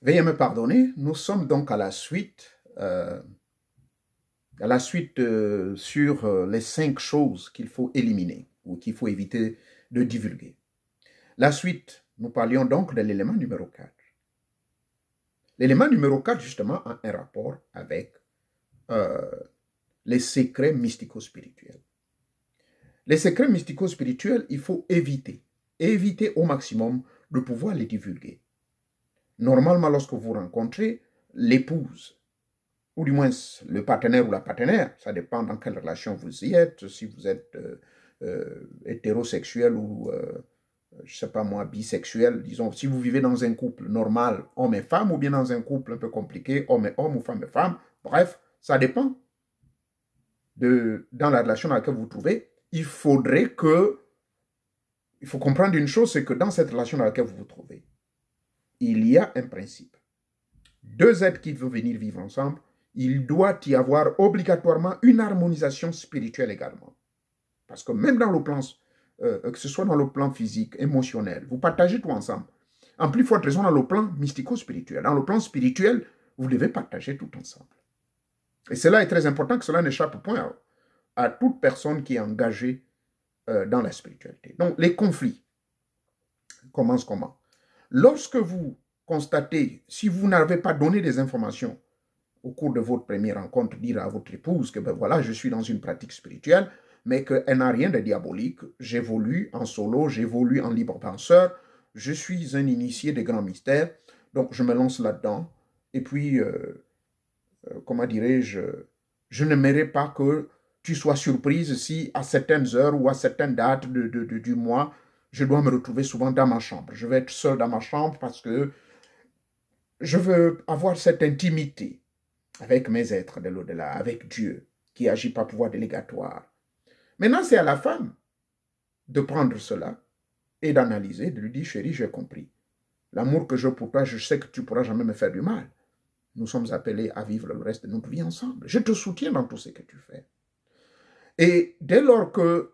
Veuillez me pardonner, nous sommes donc à la suite, sur les 5 choses qu'il faut éliminer ou qu'il faut éviter de divulguer. La suite, nous parlions donc de l'élément numéro 4. L'élément numéro 4, justement, a un rapport avec euh, les secrets mystico-spirituels. Les secrets mystico-spirituels, il faut éviter au maximum de pouvoir les divulguer. Normalement, lorsque vous rencontrez l'épouse, ou du moins le partenaire ou la partenaire, ça dépend dans quelle relation vous y êtes, si vous êtes hétérosexuel ou, je ne sais pas moi, bisexuel, disons, si vous vivez dans un couple normal, homme et femme, ou bien dans un couple un peu compliqué, homme et homme ou femme et femme, bref, ça dépend dans la relation dans laquelle vous vous trouvez. Il faut comprendre une chose, c'est que dans cette relation dans laquelle vous vous trouvez, il y a un principe. Deux êtres qui veulent venir vivre ensemble, il doit y avoir obligatoirement une harmonisation spirituelle également. Parce que même dans le plan, que ce soit dans le plan physique, émotionnel, vous partagez tout ensemble. En plus forte raison dans le plan mystico-spirituel. Dans le plan spirituel, vous devez partager tout ensemble. Et cela est très important que cela n'échappe point à toute personne qui est engagée dans la spiritualité. Donc, les conflits commencent comment? Lorsque vous constatez, si vous n'avez pas donné des informations au cours de votre première rencontre, dire à votre épouse que ben voilà, je suis dans une pratique spirituelle, mais qu'elle n'a rien de diabolique, j'évolue en solo, j'évolue en libre penseur, je suis un initié des grands mystères, donc je me lance là-dedans, et puis, comment dirais-je, je n'aimerais pas que tu sois surprise si à certaines heures ou à certaines dates du mois, je dois me retrouver souvent dans ma chambre. Je vais être seul dans ma chambre parce que je veux avoir cette intimité avec mes êtres de l'au-delà, avec Dieu, qui agit par pouvoir délégatoire. Maintenant, c'est à la femme de prendre cela et d'analyser, de lui dire, chérie, j'ai compris. L'amour que j'ai pour toi, je sais que tu ne pourras jamais me faire du mal. Nous sommes appelés à vivre le reste de notre vie ensemble. Je te soutiens dans tout ce que tu fais. Et dès lors que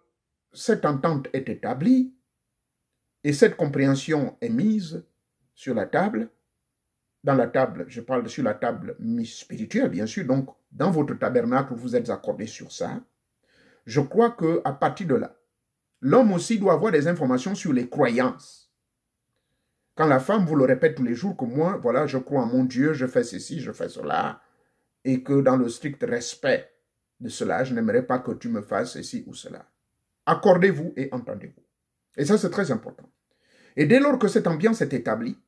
cette entente est établie et cette compréhension est mise sur la table, dans la table, je parle sur la table spirituelle, bien sûr, donc dans votre tabernacle, vous êtes accordé sur ça, je crois qu'à partir de là, l'homme aussi doit avoir des informations sur les croyances. Quand la femme vous le répète tous les jours que moi, voilà, je crois en mon Dieu, je fais ceci, je fais cela, et que dans le strict respect de cela, je n'aimerais pas que tu me fasses ceci ou cela. Accordez-vous et entendez-vous. Et ça, c'est très important. Et dès lors que cette ambiance est établie,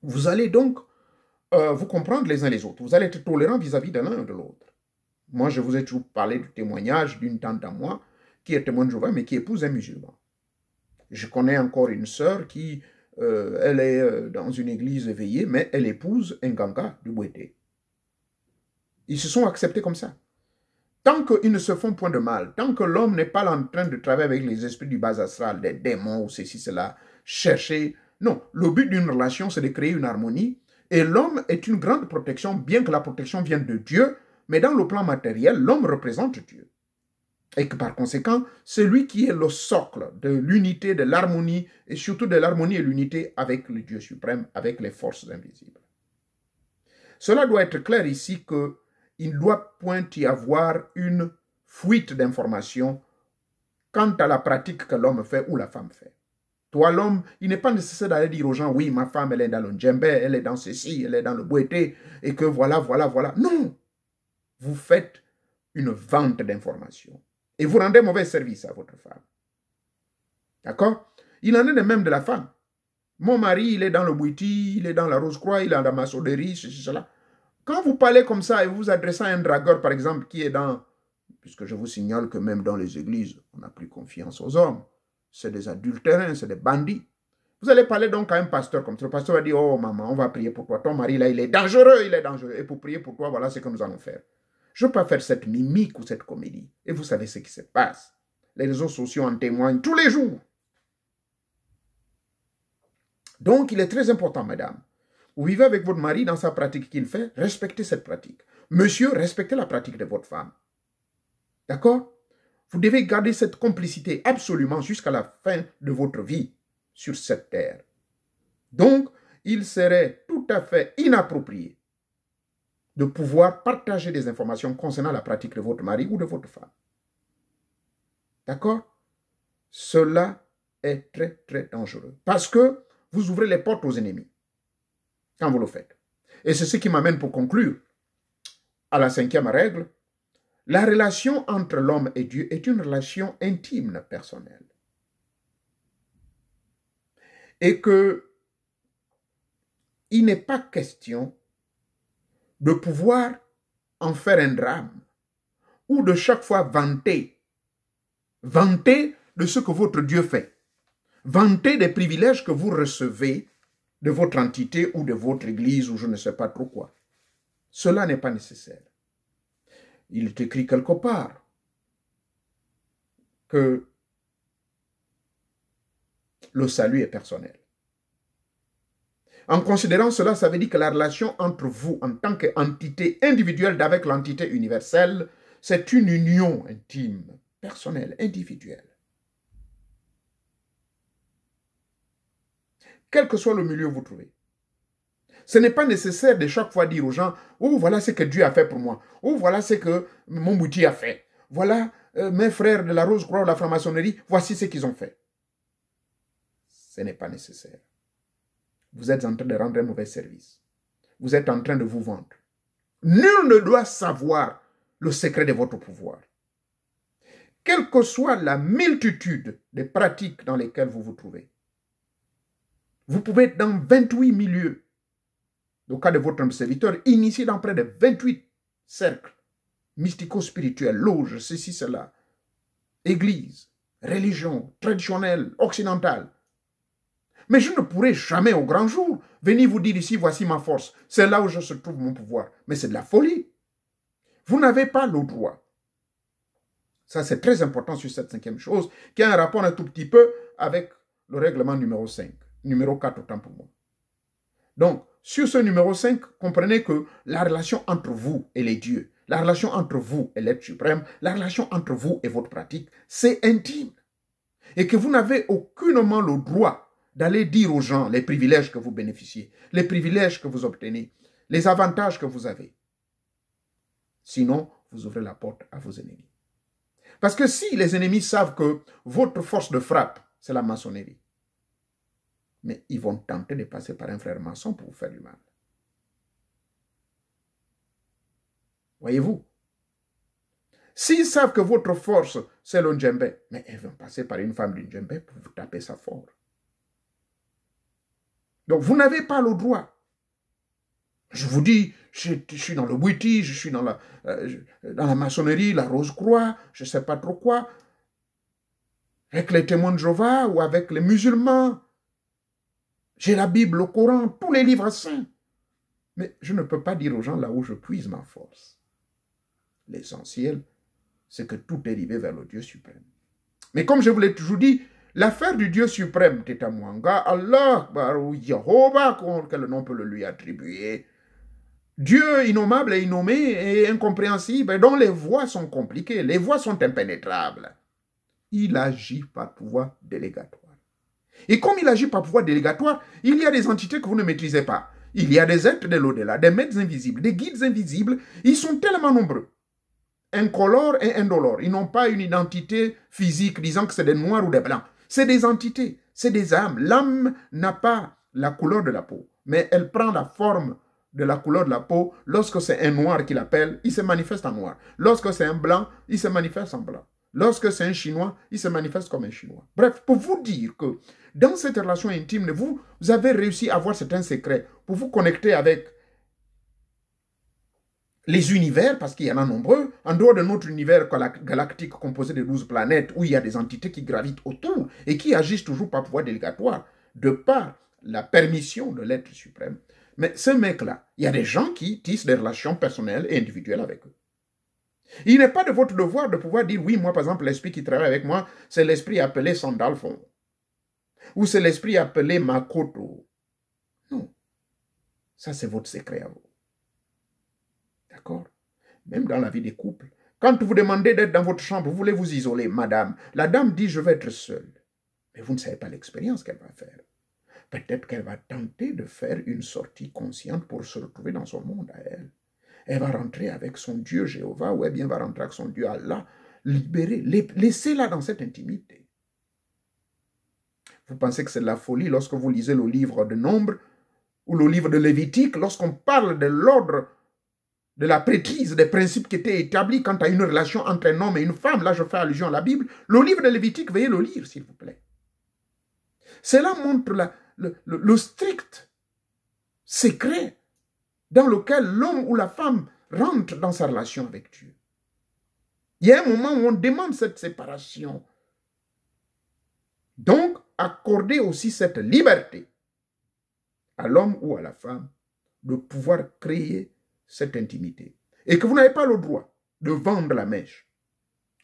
vous allez donc vous comprendre les uns les autres. Vous allez être tolérants vis-à-vis de l'un et de l'autre. Moi, je vous ai toujours parlé du témoignage d'une tante à moi qui est témoin de Jéhovah, mais qui épouse un musulman. Je connais encore une sœur qui, elle est dans une église éveillée, mais elle épouse un ganga du Bouété. Ils se sont acceptés comme ça. Tant qu'ils ne se font point de mal, tant que l'homme n'est pas en train de travailler avec les esprits du bas astral, des démons ou ceci, cela, chercher. Non, le but d'une relation, c'est de créer une harmonie. Et l'homme est une grande protection, bien que la protection vienne de Dieu, mais dans le plan matériel, l'homme représente Dieu. Et que par conséquent, c'est lui qui est le socle de l'unité, de l'harmonie, et surtout de l'harmonie et l'unité avec le Dieu suprême, avec les forces invisibles. Cela doit être clair ici qu'il ne doit point y avoir une fuite d'informations quant à la pratique que l'homme fait ou la femme fait. Toi, l'homme, il n'est pas nécessaire d'aller dire aux gens, oui, ma femme, elle est dans le djembé, elle est dans ceci, elle est dans le bouété, et que voilà, voilà, voilà. Non! Vous faites une vente d'informations. Et vous rendez mauvais service à votre femme. D'accord? Il en est de même de la femme. Mon mari, il est dans le bouiti, il est dans la Rose-Croix, il est dans la maçonnerie, ceci, cela. Quand vous parlez comme ça et vous vous adressez à un dragueur, par exemple, qui est dans... Puisque je vous signale que même dans les églises, on n'a plus confiance aux hommes. C'est des adultérins, c'est des bandits. Vous allez parler donc à un pasteur comme ça. Le pasteur va dire, oh maman, on va prier pour toi. Ton mari, là, il est dangereux, il est dangereux. Et pour prier pour toi, voilà ce que nous allons faire. Je ne veux pas faire cette mimique ou cette comédie. Et vous savez ce qui se passe. Les réseaux sociaux en témoignent tous les jours. Donc, il est très important, madame. Vous vivez avec votre mari dans sa pratique qu'il fait, respectez cette pratique. Monsieur, respectez la pratique de votre femme. D'accord? Vous devez garder cette complicité absolument jusqu'à la fin de votre vie sur cette terre. Donc, il serait tout tout à fait inapproprié de pouvoir partager des informations concernant la pratique de votre mari ou de votre femme. D'accord? Cela est très, très dangereux. Parce que vous ouvrez les portes aux ennemis quand vous le faites. Et c'est ce qui m'amène pour conclure à la 5e règle. La relation entre l'homme et Dieu est une relation intime, personnelle. Et que il n'est pas question de pouvoir en faire un drame ou de chaque fois vanter de ce que votre Dieu fait, vanter des privilèges que vous recevez de votre entité ou de votre église ou je ne sais pas trop quoi. Cela n'est pas nécessaire. Il est écrit quelque part que le salut est personnel. En considérant cela, ça veut dire que la relation entre vous en tant qu'entité individuelle avec l'entité universelle, c'est une union intime, personnelle, individuelle. Quel que soit le milieu où vous trouvez. Ce n'est pas nécessaire de chaque fois dire aux gens, oh voilà ce que Dieu a fait pour moi, oh voilà ce que mon bouti a fait, voilà mes frères de la Rose-Croix ou de la franc-maçonnerie, voici ce qu'ils ont fait. Ce n'est pas nécessaire. Vous êtes en train de rendre un mauvais service. Vous êtes en train de vous vendre. Nul ne doit savoir le secret de votre pouvoir. Quelle que soit la multitude de pratiques dans lesquelles vous vous trouvez, vous pouvez être dans 28 milieux. Au cas de votre serviteur, initié dans près de 28 cercles mystico-spirituels, loges, ceci, cela, église, religion, traditionnelle, occidentale. Mais je ne pourrai jamais au grand jour venir vous dire ici, voici ma force. C'est là où je se trouve mon pouvoir. Mais c'est de la folie. Vous n'avez pas le droit. Ça, c'est très important sur cette 5e chose, qui a un rapport un tout petit peu avec le règlement numéro 5. Numéro 4, autant pour moi. Donc, sur ce numéro 5, comprenez que la relation entre vous et les dieux, la relation entre vous et l'être suprême, la relation entre vous et votre pratique, c'est intime. Et que vous n'avez aucunement le droit d'aller dire aux gens les privilèges que vous bénéficiez, les privilèges que vous obtenez, les avantages que vous avez. Sinon, vous ouvrez la porte à vos ennemis. Parce que si les ennemis savent que votre force de frappe, c'est la maçonnerie, mais ils vont tenter de passer par un frère maçon pour vous faire du mal. Voyez-vous? S'ils savent que votre force, c'est le djembé, mais ils vont passer par une femme du djembé pour vous taper ça fort. Donc, vous n'avez pas le droit. Je vous dis, je suis dans le Witi, je suis dans la maçonnerie, la Rose-Croix, je ne sais pas trop quoi, avec les témoins de Jéhovah ou avec les musulmans. J'ai la Bible, le Coran, tous les livres saints. Mais je ne peux pas dire aux gens là où je puise ma force. L'essentiel, c'est que tout est dérivé vers le Dieu suprême. Mais comme je vous l'ai toujours dit, l'affaire du Dieu suprême, Tetamwanga, Allah, Yehovah, quel nom peut le lui attribuer. Dieu innommable et innommé et incompréhensible, dont les voies sont compliquées, les voies sont impénétrables. Il agit par pouvoir délégatoire. Et comme il agit par pouvoir délégatoire, il y a des entités que vous ne maîtrisez pas. Il y a des êtres de l'au-delà, des maîtres invisibles, des guides invisibles. Ils sont tellement nombreux. Incolores et indolores. Ils n'ont pas une identité physique disant que c'est des noirs ou des blancs. C'est des entités, c'est des âmes. L'âme n'a pas la couleur de la peau, mais elle prend la forme de la couleur de la peau. Lorsque c'est un noir qu'il appelle, il se manifeste en noir. Lorsque c'est un blanc, il se manifeste en blanc. Lorsque c'est un Chinois, il se manifeste comme un Chinois. Bref, pour vous dire que dans cette relation intime, vous avez réussi à avoir certains secrets pour vous connecter avec les univers, parce qu'il y en a nombreux, en dehors de notre univers galactique composé de 12 planètes, où il y a des entités qui gravitent autour et qui agissent toujours par pouvoir délégatoire, de par la permission de l'être suprême. Mais ce mec-là, il y a des gens qui tissent des relations personnelles et individuelles avec eux. Il n'est pas de votre devoir de pouvoir dire, oui, moi, par exemple, l'esprit qui travaille avec moi, c'est l'esprit appelé Sandalphon. Ou c'est l'esprit appelé Makoto. Non. Ça, c'est votre secret à vous. D'accord? Même dans la vie des couples. Quand vous demandez d'être dans votre chambre, vous voulez vous isoler, madame. La dame dit, je vais être seule. Mais vous ne savez pas l'expérience qu'elle va faire. peut-être qu'elle va tenter de faire une sortie consciente pour se retrouver dans son monde à elle. Elle va rentrer avec son Dieu Jéhovah, ou bien va rentrer avec son Dieu Allah, libérée. Laissez-la dans cette intimité. Vous pensez que c'est de la folie lorsque vous lisez le livre de Nombre ou le livre de Lévitique, lorsqu'on parle de l'ordre, de la prêtrise, des principes qui étaient établis quant à une relation entre un homme et une femme. Là, je fais allusion à la Bible. Le livre de Lévitique, veuillez le lire, s'il vous plaît. Cela montre le strict secret dans lequel l'homme ou la femme rentre dans sa relation avec Dieu. Il y a un moment où on demande cette séparation. Donc, accorder aussi cette liberté à l'homme ou à la femme de pouvoir créer cette intimité. Et que vous n'avez pas le droit de vendre la mèche.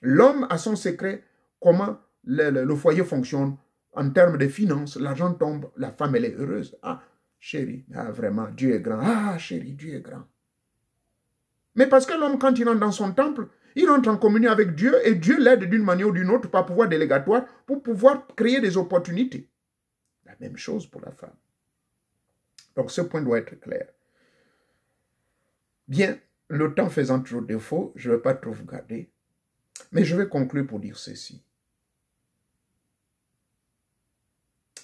L'homme a son secret, comment le foyer fonctionne en termes de finances. L'argent tombe, la femme elle est heureuse. Ah, chérie, ah, vraiment, Dieu est grand. Ah, chérie, Dieu est grand. Mais parce que l'homme, quand il entre dans son temple, il entre en communion avec Dieu et Dieu l'aide d'une manière ou d'une autre par pouvoir délégatoire pour pouvoir créer des opportunités. La même chose pour la femme. Donc ce point doit être clair. Bien, le temps faisant toujours défaut, je ne vais pas trop vous garder, mais je vais conclure pour dire ceci.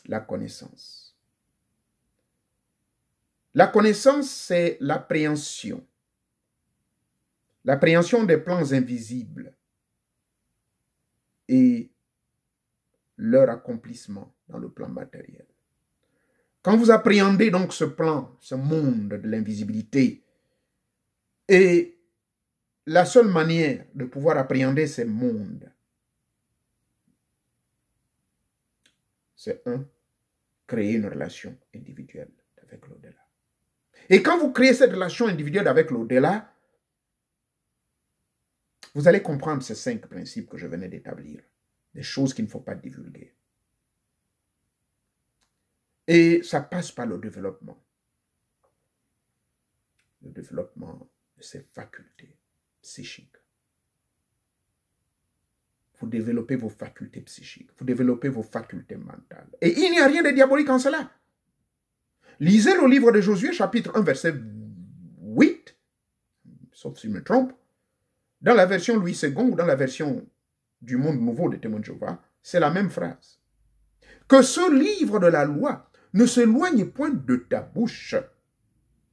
La connaissance. La connaissance, c'est l'appréhension. L'appréhension des plans invisibles et leur accomplissement dans le plan matériel. Quand vous appréhendez donc ce plan, ce monde de l'invisibilité, et la seule manière de pouvoir appréhender ces mondes, c'est créer une relation individuelle avec l'au-delà. Et quand vous créez cette relation individuelle avec l'au-delà, vous allez comprendre ces 5 principes que je venais d'établir, des choses qu'il ne faut pas divulguer. Et ça passe par le développement de ses facultés psychiques. Vous développez vos facultés psychiques, vous développez vos facultés mentales. Et il n'y a rien de diabolique en cela. Lisez le livre de Josué, chapitre 1, verset 8, sauf si je me trompe, dans la version Louis II ou dans la version du Monde Nouveau de Témoins de Jéhovah, c'est la même phrase. Que ce livre de la loi ne s'éloigne point de ta bouche.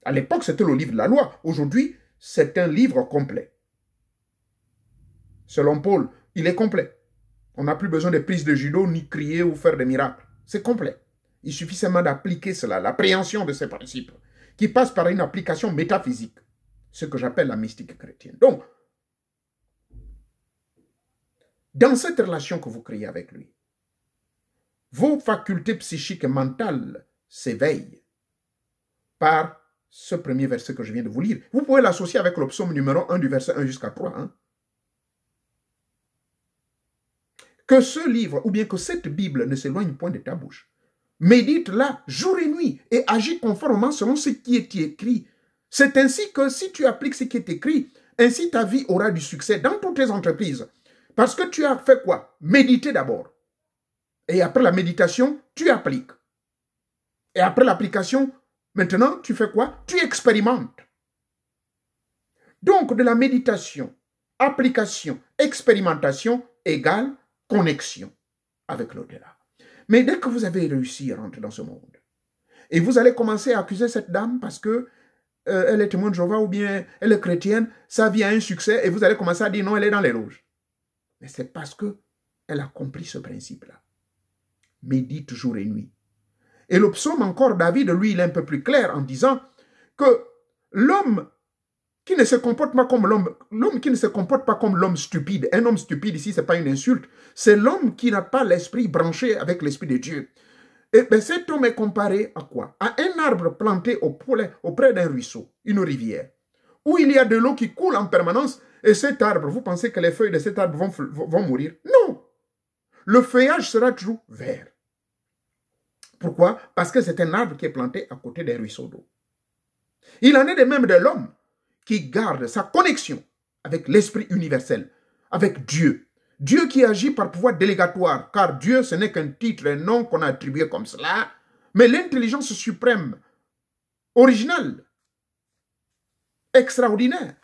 À l'époque, c'était le livre de la loi. Aujourd'hui, c'est un livre complet. Selon Paul, il est complet. On n'a plus besoin de prises de judo, ni crier ou faire des miracles. C'est complet. Il suffit seulement d'appliquer cela, l'appréhension de ces principes, qui passe par une application métaphysique, ce que j'appelle la mystique chrétienne. Donc, dans cette relation que vous créez avec lui, vos facultés psychiques et mentales s'éveillent par ce premier verset que je viens de vous lire. Vous pouvez l'associer avec le psaume numéro 1 du verset 1 jusqu'à 3. Hein? Que ce livre, ou bien que cette Bible ne s'éloigne point de ta bouche. Médite-la jour et nuit et agis conformément selon ce qui est écrit. C'est ainsi que si tu appliques ce qui est écrit, ainsi ta vie aura du succès dans toutes tes entreprises. Parce que tu as fait quoi? Méditer d'abord. Et après la méditation, tu appliques. Et après l'application, maintenant, tu fais quoi? Tu expérimentes. Donc, de la méditation, application, expérimentation égale connexion avec l'au-delà. Mais dès que vous avez réussi à rentrer dans ce monde, et vous allez commencer à accuser cette dame parce que elle est témoin de Jéhovah ou bien elle est chrétienne, sa vie a un succès, et vous allez commencer à dire non, elle est dans les loges. Mais c'est parce qu'elle a compris ce principe-là. Médite jour et nuit. Et le psaume encore, David, lui, il est un peu plus clair en disant que l'homme qui ne se comporte pas comme l'homme qui ne se comporte pas comme l'homme stupide, un homme stupide ici, ce n'est pas une insulte, c'est l'homme qui n'a pas l'esprit branché avec l'esprit de Dieu. Et bien, cet homme est comparé à quoi? À un arbre planté auprès d'un ruisseau, une rivière, où il y a de l'eau qui coule en permanence. Et cet arbre, vous pensez que les feuilles de cet arbre vont mourir? Non! Le feuillage sera toujours vert. Pourquoi? Parce que c'est un arbre qui est planté à côté des ruisseaux d'eau. Il en est de même de l'homme qui garde sa connexion avec l'esprit universel, avec Dieu. Dieu qui agit par pouvoir délégatoire, car Dieu, ce n'est qu'un titre, un nom qu'on a attribué comme cela, Mais l'intelligence suprême, originale, extraordinaire,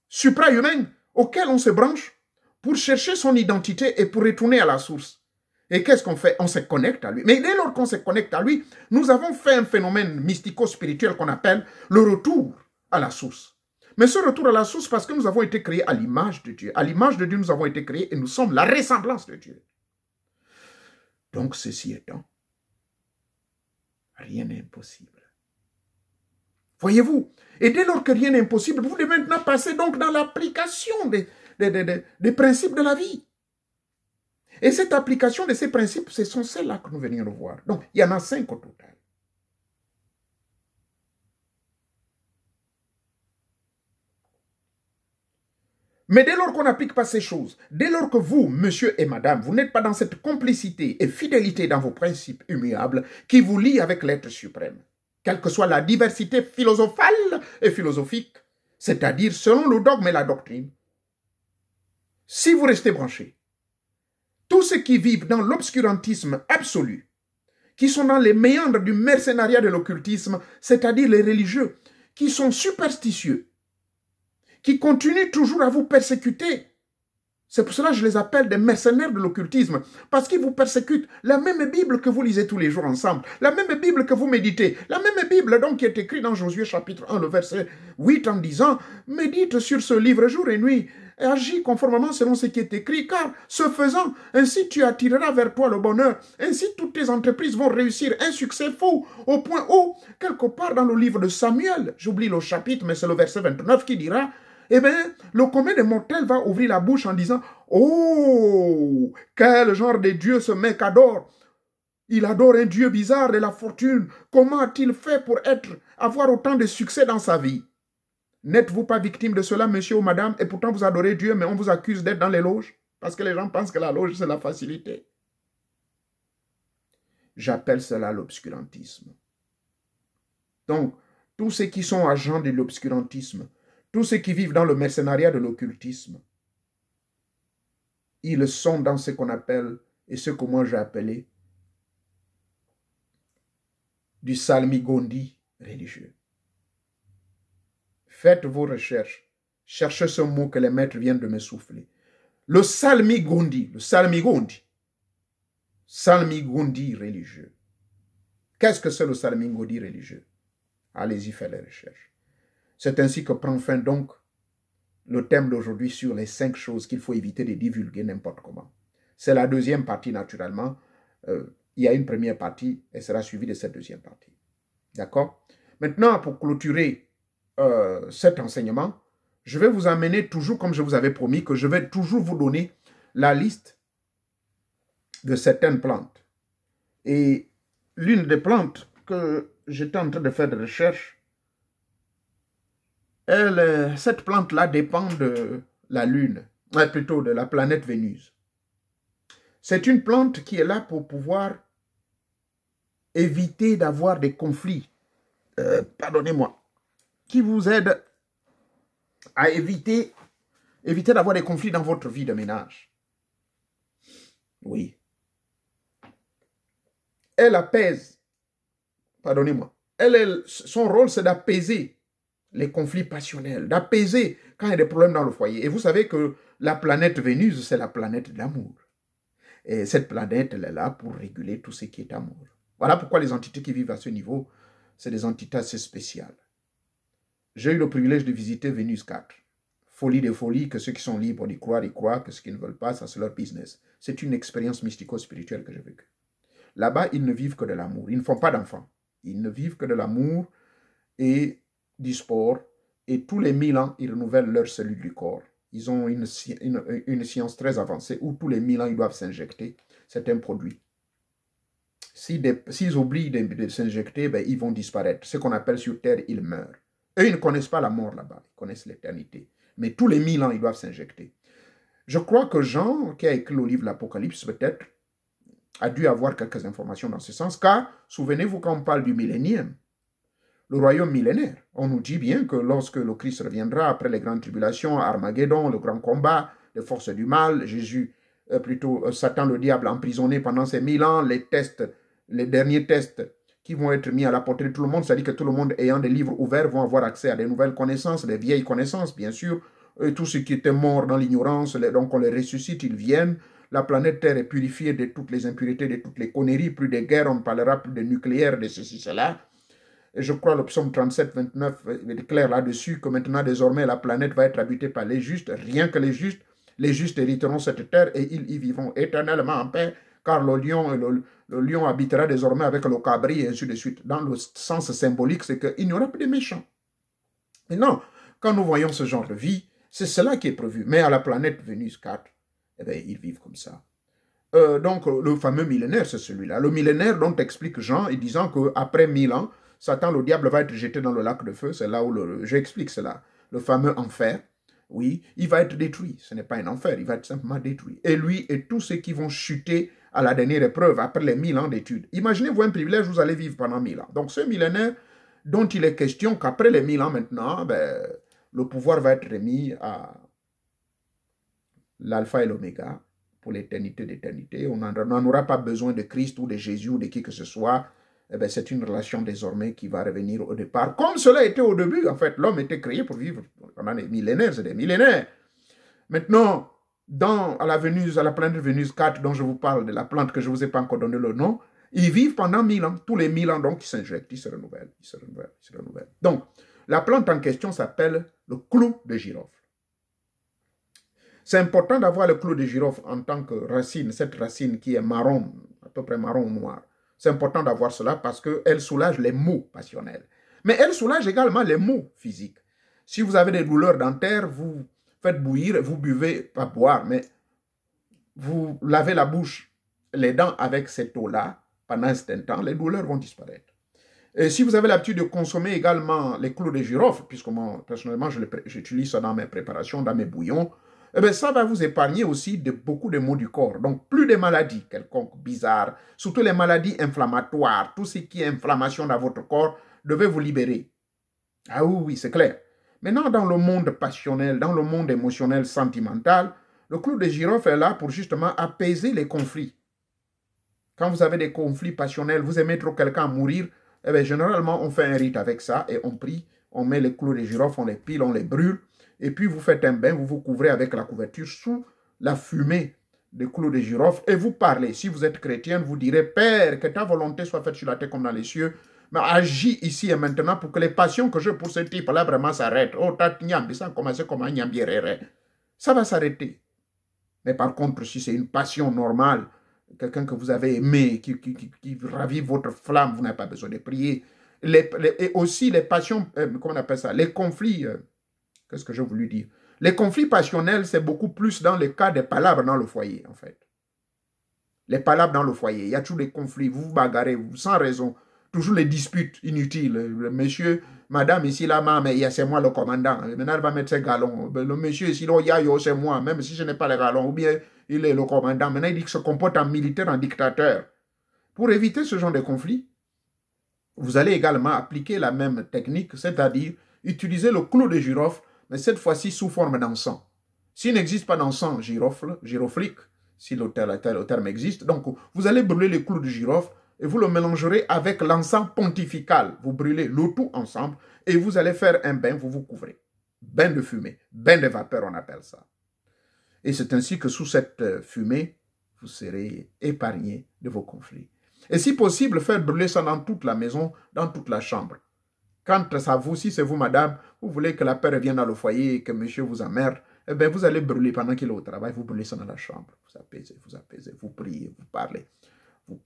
supra-humaine, auquel on se branche pour chercher son identité et pour retourner à la source. Et qu'est-ce qu'on fait? On se connecte à lui. Mais dès lors qu'on se connecte à lui, nous avons fait un phénomène mystico-spirituel qu'on appelle le retour à la source. Mais ce retour à la source, parce que nous avons été créés à l'image de Dieu. À l'image de Dieu, nous avons été créés et nous sommes la ressemblance de Dieu. Donc, ceci étant, rien n'est impossible. Voyez-vous? Et dès lors que rien n'est impossible, vous devez maintenant passer donc dans l'application des principes de la vie. Et cette application de ces principes, ce sont celles-là que nous venions de voir. Donc, il y en a 5 au total. Mais dès lors qu'on n'applique pas ces choses, dès lors que vous, monsieur et madame, vous n'êtes pas dans cette complicité et fidélité dans vos principes immuables qui vous lient avec l'être suprême, quelle que soit la diversité philosophale et philosophique, c'est-à-dire selon le dogme et la doctrine, si vous restez branchés, tous ceux qui vivent dans l'obscurantisme absolu, qui sont dans les méandres du mercenariat de l'occultisme, c'est-à-dire les religieux, qui sont superstitieux, qui continuent toujours à vous persécuter. C'est pour cela que je les appelle des mercenaires de l'occultisme, parce qu'ils vous persécutent. La même Bible que vous lisez tous les jours ensemble, la même Bible que vous méditez, la même Bible donc qui est écrite dans Josué chapitre 1, le verset 8 en disant « Médite sur ce livre jour et nuit, et agis conformément selon ce qui est écrit, car ce faisant, ainsi tu attireras vers toi le bonheur, ainsi toutes tes entreprises vont réussir un succès fou, au point où, quelque part dans le livre de Samuel, j'oublie le chapitre, mais c'est le verset 29 qui dira « eh bien, le commun des mortels va ouvrir la bouche en disant « Oh, quel genre de Dieu ce mec adore! Il adore un Dieu bizarre de la fortune. Comment a-t-il fait pour avoir autant de succès dans sa vie? » N'êtes-vous pas victime de cela, monsieur ou madame, et pourtant vous adorez Dieu, mais on vous accuse d'être dans les loges, parce que les gens pensent que la loge, c'est la facilité. J'appelle cela l'obscurantisme. Donc, tous ceux qui sont agents de l'obscurantisme, tous ceux qui vivent dans le mercenariat de l'occultisme, ils sont dans ce qu'on appelle, et ce que moi j'ai appelé, du salmigondi religieux. Faites vos recherches. Cherchez ce mot que les maîtres viennent de me souffler. Le salmigondi religieux. Qu'est-ce que c'est le salmigondi religieux? Allez-y, faites les recherches. C'est ainsi que prend fin donc le thème d'aujourd'hui sur les 5 choses qu'il faut éviter de divulguer n'importe comment. C'est la deuxième partie naturellement. Il y a une première partie et sera suivie de cette deuxième partie. D'accord? Maintenant, pour clôturer cet enseignement, je vais vous amener toujours, comme je vous avais promis, que je vais toujours vous donner la liste de certaines plantes. Et l'une des plantes que j'étais en train de faire des recherches, cette plante-là dépend de la Lune, plutôt de la planète Vénus. C'est une plante qui est là pour pouvoir éviter d'avoir des conflits, pardonnez-moi, qui vous aide à éviter d'avoir des conflits dans votre vie de ménage. Oui. Elle apaise, pardonnez-moi, son rôle c'est d'apaiser les conflits passionnels, d'apaiser quand il y a des problèmes dans le foyer. Et vous savez que la planète Vénus, c'est la planète de l'amour. Et cette planète, elle est là pour réguler tout ce qui est amour. Voilà pourquoi les entités qui vivent à ce niveau, c'est des entités assez spéciales. J'ai eu le privilège de visiter Vénus 4. Folie de folie, que ceux qui sont libres d'y croient, que ceux qui ne veulent pas, ça c'est leur business. C'est une expérience mystico-spirituelle que j'ai vécue. Là-bas, ils ne vivent que de l'amour. Ils ne font pas d'enfants. Ils ne vivent que de l'amour et du sport, et tous les 1000 ans, ils renouvellent leurs cellules du corps. Ils ont une science très avancée où tous les 1000 ans, ils doivent s'injecter. C'est un produit. S'ils oublient de s'injecter, ben, ils vont disparaître. Ce qu'on appelle sur Terre, ils meurent. Eux, ils ne connaissent pas la mort là-bas, ils connaissent l'éternité. Mais tous les 1000 ans, ils doivent s'injecter. Je crois que Jean, qui a écrit le livre de l'Apocalypse, peut-être, a dû avoir quelques informations dans ce sens, car, souvenez-vous, quand on parle du millénium, le royaume millénaire, on nous dit bien que lorsque le Christ reviendra après les grandes tribulations, Armageddon, le grand combat, les forces du mal, Satan le diable emprisonné pendant ces 1000 ans, les derniers tests qui vont être mis à la portée de tout le monde, c'est-à-dire que tout le monde ayant des livres ouverts vont avoir accès à des nouvelles connaissances, des vieilles connaissances, bien sûr. Et tous ceux qui étaient morts dans l'ignorance, donc on les ressuscite, ils viennent. La planète Terre est purifiée de toutes les impuretés, de toutes les conneries, plus de guerres, on ne parlera plus de nucléaire, de ceci, cela. Et je crois le psaume 37, 29 est clair là-dessus que maintenant, désormais, la planète va être habitée par les justes, rien que les justes. Les justes hériteront cette terre et ils y vivront éternellement en paix, car le lion habitera désormais avec le cabri et ainsi de suite. Dans le sens symbolique, c'est qu'il n'y aura plus de méchants. Et non, quand nous voyons ce genre de vie, c'est cela qui est prévu. Mais à la planète Vénus 4, eh bien, ils vivent comme ça. Donc, le fameux millénaire, c'est celui-là. Le millénaire dont explique Jean, en disant qu'après 1000 ans, Satan, le diable, va être jeté dans le lac de feu. C'est là où j'explique cela. Le fameux enfer, oui, il va être détruit. Ce n'est pas un enfer, il va être simplement détruit. Et lui et tous ceux qui vont chuter à la dernière épreuve après les 1000 ans d'études. Imaginez-vous un privilège, vous allez vivre pendant 1000 ans. Donc, ce millénaire dont il est question qu'après les 1000 ans maintenant, ben, le pouvoir va être remis à l'alpha et l'oméga pour l'éternité d'éternité. On n'en aura pas besoin de Christ ou de Jésus ou de qui que ce soit. Eh bien, c'est une relation désormais qui va revenir au départ. Comme cela était au début, en fait, l'homme était créé pour vivre pendant des millénaires, c'est des millénaires. Maintenant, à la planète Vénus 4 dont je vous parle, de la plante que je ne vous ai pas encore donné le nom, ils vivent pendant 1000 ans. Tous les 1000 ans, donc, ils s'injectent, ils se renouvellent, ils se renouvellent, ils se renouvellent. Donc, la plante en question s'appelle le clou de girofle. C'est important d'avoir le clou de girofle en tant que racine, cette racine qui est marron, à peu près marron ou noir. C'est important d'avoir cela parce qu'elle soulage les maux passionnels. Mais elle soulage également les maux physiques. Si vous avez des douleurs dentaires, vous faites bouillir, vous buvez, pas boire, mais vous lavez la bouche, les dents avec cette eau-là, pendant un certain temps, les douleurs vont disparaître. Et si vous avez l'habitude de consommer également les clous de girofle, puisque moi, personnellement, j'utilise ça dans mes préparations, dans mes bouillons, eh bien, ça va vous épargner aussi beaucoup de maux du corps. Donc, plus de maladies quelconques, bizarres, surtout les maladies inflammatoires, tout ce qui est inflammation dans votre corps, devez vous libérer. Ah oui, c'est clair. Maintenant, dans le monde passionnel, dans le monde émotionnel, sentimental, le clou de girofle est là pour justement apaiser les conflits. Quand vous avez des conflits passionnels, vous aimez trop quelqu'un mourir, eh bien, généralement, on fait un rite avec ça et on prie, on met les clous de girofle, on les pile, on les brûle. Et puis, vous faites un bain, vous vous couvrez avec la couverture sous la fumée des clous de girofle et vous parlez. Si vous êtes chrétien, vous direz, Père, que ta volonté soit faite sur la terre comme dans les cieux, mais agis ici et maintenant pour que les passions que j'ai pour ce type-là vraiment s'arrêtent. Oh, ça va s'arrêter. Mais par contre, si c'est une passion normale, quelqu'un que vous avez aimé, qui ravive votre flamme, vous n'avez pas besoin de prier. Et aussi les passions, comment on appelle ça, les conflits... Qu'est-ce que j'ai voulu dire? Les conflits passionnels, c'est beaucoup plus dans le cas des palabres dans le foyer, en fait. Les palabres dans le foyer, il y a toujours des conflits, vous vous bagarrez, sans raison, toujours les disputes inutiles. Le monsieur, madame, ici, là, mais c'est moi le commandant. Maintenant, elle va mettre ses galons. Le monsieur, ici, là, c'est moi, même si je n'ai pas les galons, ou bien il est le commandant. Maintenant, il dit qu'il se comporte en militaire, en dictateur. Pour éviter ce genre de conflit, vous allez également appliquer la même technique, c'est-à-dire utiliser le clou de girofle, mais cette fois-ci sous forme d'encens. S'il n'existe pas d'encens giroflique, si le terme existe, donc vous allez brûler les clous de girofle et vous le mélangerez avec l'encens pontifical. Vous brûlez le tout ensemble et vous allez faire un bain, vous vous couvrez. Bain de fumée, bain de vapeur, on appelle ça. Et c'est ainsi que sous cette fumée, vous serez épargné de vos conflits. Et si possible, faire brûler ça dans toute la maison, dans toute la chambre. Quant à vous, si c'est vous, madame, vous voulez que la paix revienne dans le foyer et que monsieur vous emmerde, eh bien, vous allez brûler pendant qu'il est au travail, vous brûlez ça dans la chambre. Vous apaisez, vous priez, vous parlez. Vous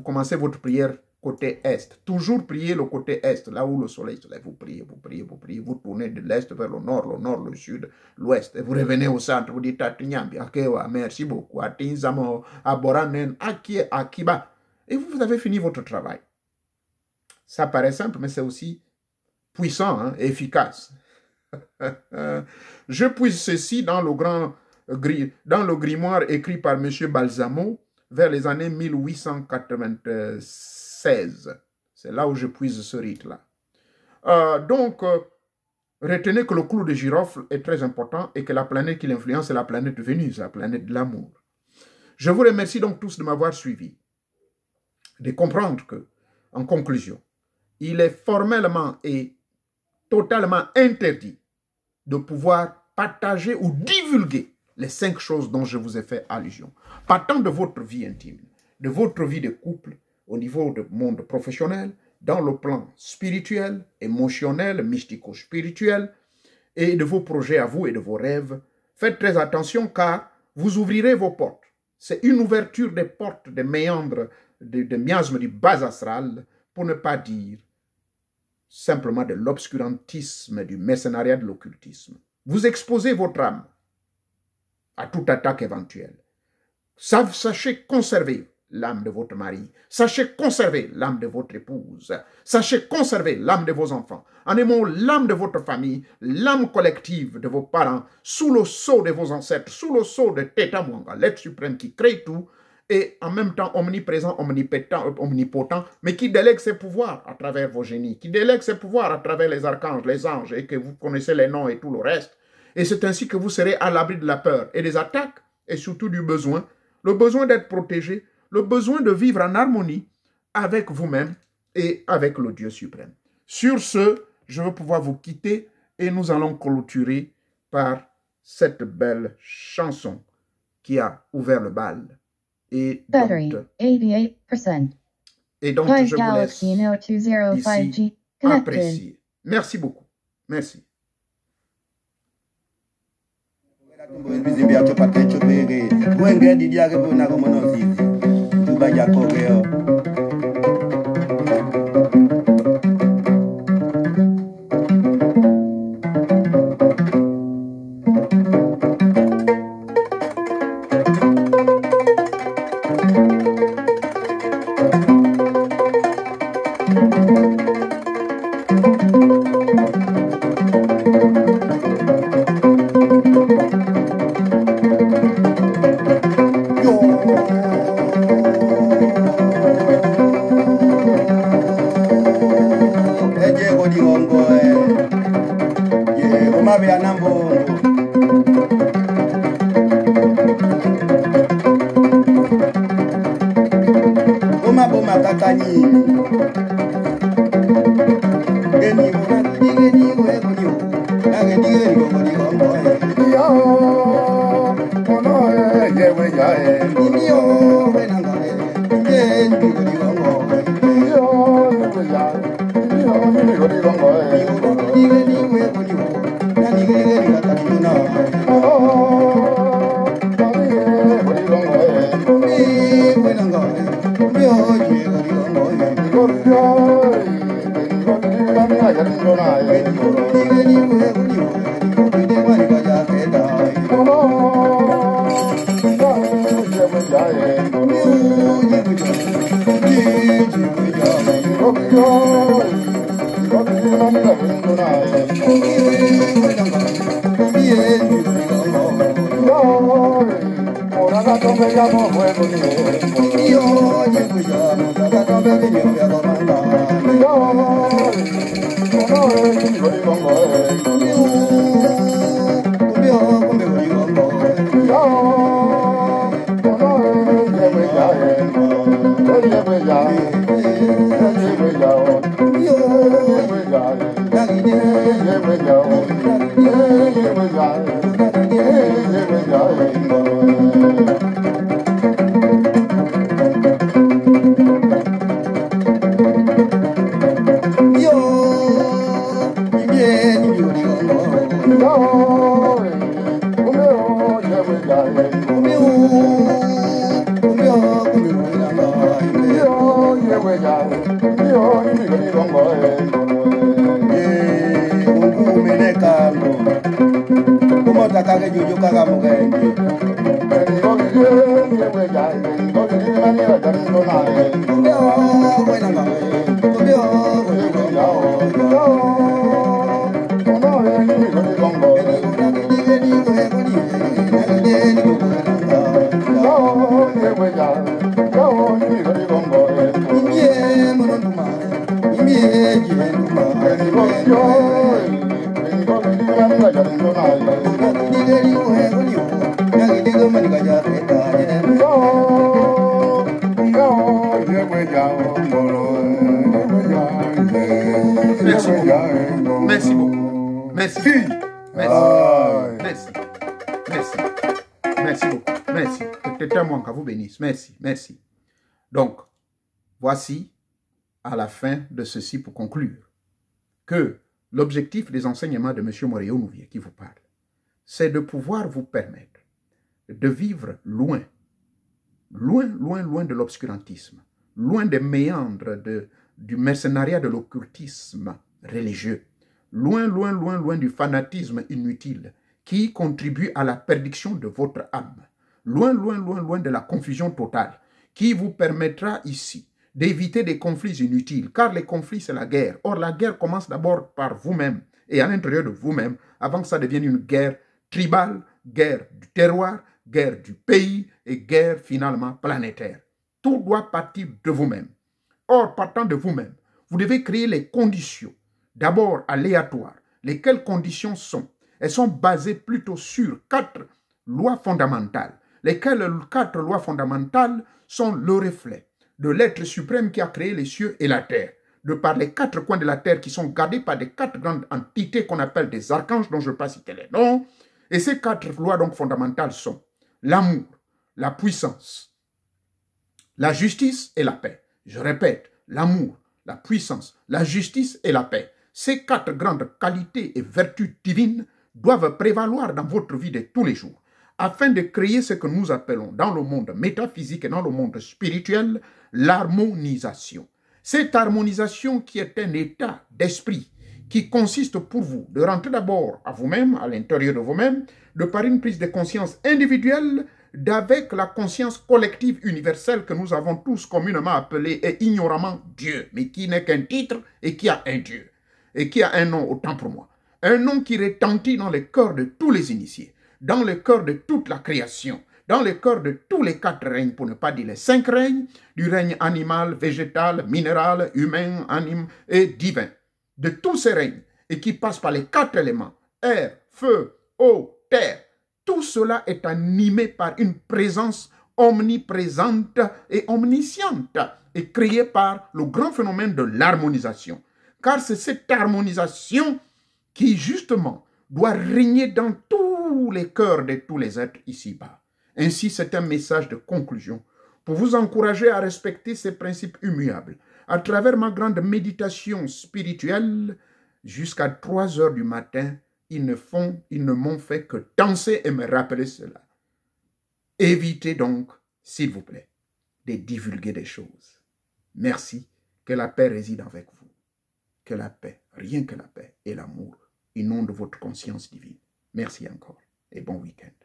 commencez votre prière côté est. Toujours prier le côté est, là où le soleil se lève. Vous priez, vous priez, vous priez. Vous tournez de l'est vers le nord, le sud, l'ouest. Et vous revenez au centre, vous dites merci beaucoup. Et vous avez fini votre travail. Ça paraît simple, mais c'est aussi puissant, hein, et efficace. Je puise ceci dans le grimoire écrit par M. Balsamo vers les années 1896. C'est là où je puise ce rite-là. Retenez que le clou de girofle est très important et que la planète qui l'influence est la planète Vénus, la planète de l'amour. Je vous remercie donc tous de m'avoir suivi, de comprendre que En conclusion, il est formellement et totalement interdit de pouvoir partager ou divulguer les 5 choses dont je vous ai fait allusion. Partant de votre vie intime, de votre vie de couple, au niveau du monde professionnel, dans le plan spirituel, émotionnel, mystico-spirituel, et de vos projets à vous et de vos rêves, faites très attention car vous ouvrirez vos portes. C'est une ouverture des portes, des méandres, des miasmes du bas astral, pour ne pas dire simplement de l'obscurantisme, du mercenariat, de l'occultisme. Vous exposez votre âme à toute attaque éventuelle. Sachez conserver l'âme de votre mari. Sachez conserver l'âme de votre épouse. Sachez conserver l'âme de vos enfants. En aimant l'âme de votre famille, l'âme collective de vos parents, sous le sceau de vos ancêtres, sous le sceau de Theta Mwanga, l'être suprême qui crée tout, et en même temps omniprésent, omnipotent, mais qui délègue ses pouvoirs à travers vos génies, qui délègue ses pouvoirs à travers les archanges, les anges, et que vous connaissez les noms et tout le reste. Et c'est ainsi que vous serez à l'abri de la peur et des attaques, et surtout du besoin, le besoin d'être protégé, le besoin de vivre en harmonie avec vous-même et avec le Dieu suprême. Sur ce, je vais pouvoir vous quitter et nous allons clôturer par cette belle chanson qui a ouvert le bal. Et donc, je vous laisse ici apprécier. Merci beaucoup. Merci. Yo, Merci beaucoup. Merci. Merci. Merci. Merci beaucoup. Merci. Que témoin vous bénisse. Merci. Merci. Donc, voici à la fin de ceci pour conclure que l'objectif des enseignements de M. Moréo Nouvier qui vous parle, c'est de pouvoir vous permettre de vivre loin de l'obscurantisme, loin des méandres du mercenariat de l'occultisme religieux, loin du fanatisme inutile qui contribue à la perdition de votre âme, loin de la confusion totale qui vous permettra ici d'éviter des conflits inutiles, car les conflits, c'est la guerre. Or, la guerre commence d'abord par vous-même et à l'intérieur de vous-même, avant que ça devienne une guerre tribale, guerre du terroir, guerre du pays et guerre finalement planétaire. Tout doit partir de vous-même. Or, partant de vous-même, vous devez créer les conditions, d'abord aléatoires. Lesquelles conditions sont? Elles sont basées plutôt sur 4 lois fondamentales. Lesquelles 4 lois fondamentales sont le reflet de l'être suprême qui a créé les cieux et la terre, de par les 4 coins de la terre qui sont gardés par des 4 grandes entités qu'on appelle des archanges, dont je ne vais pas citer les noms. Et ces 4 lois donc fondamentales sont l'amour, la puissance, la justice et la paix. Je répète, l'amour, la puissance, la justice et la paix. Ces 4 grandes qualités et vertus divines doivent prévaloir dans votre vie de tous les jours, afin de créer ce que nous appelons dans le monde métaphysique et dans le monde spirituel, l'harmonisation. Cette harmonisation qui est un état d'esprit qui consiste pour vous de rentrer d'abord à vous-même, à l'intérieur de vous-même, de par une prise de conscience individuelle, d'avec la conscience collective universelle que nous avons tous communément appelée et ignoramment Dieu, mais qui n'est qu'un titre et qui a un Dieu, et qui a un nom autant pour moi. Un nom qui retentit dans le cœur de tous les initiés, dans le cœur de toute la création, dans le cœur de tous les 4 règnes, pour ne pas dire les 5 règnes, du règne animal, végétal, minéral, humain, anime et divin. De tous ces règnes, et qui passent par les 4 éléments, air, feu, eau, terre, tout cela est animé par une présence omniprésente et omnisciente, et créée par le grand phénomène de l'harmonisation. Car c'est cette harmonisation qui, justement, doit régner dans tous les cœurs de tous les êtres ici-bas. Ainsi, c'est un message de conclusion pour vous encourager à respecter ces principes immuables. À travers ma grande méditation spirituelle, jusqu'à 3 heures du matin, ils ne m'ont fait que danser et me rappeler cela. Évitez donc, s'il vous plaît, de divulguer des choses. Merci, que la paix réside avec vous. Que la paix, rien que la paix et l'amour, inondent votre conscience divine. Merci encore et bon week-end.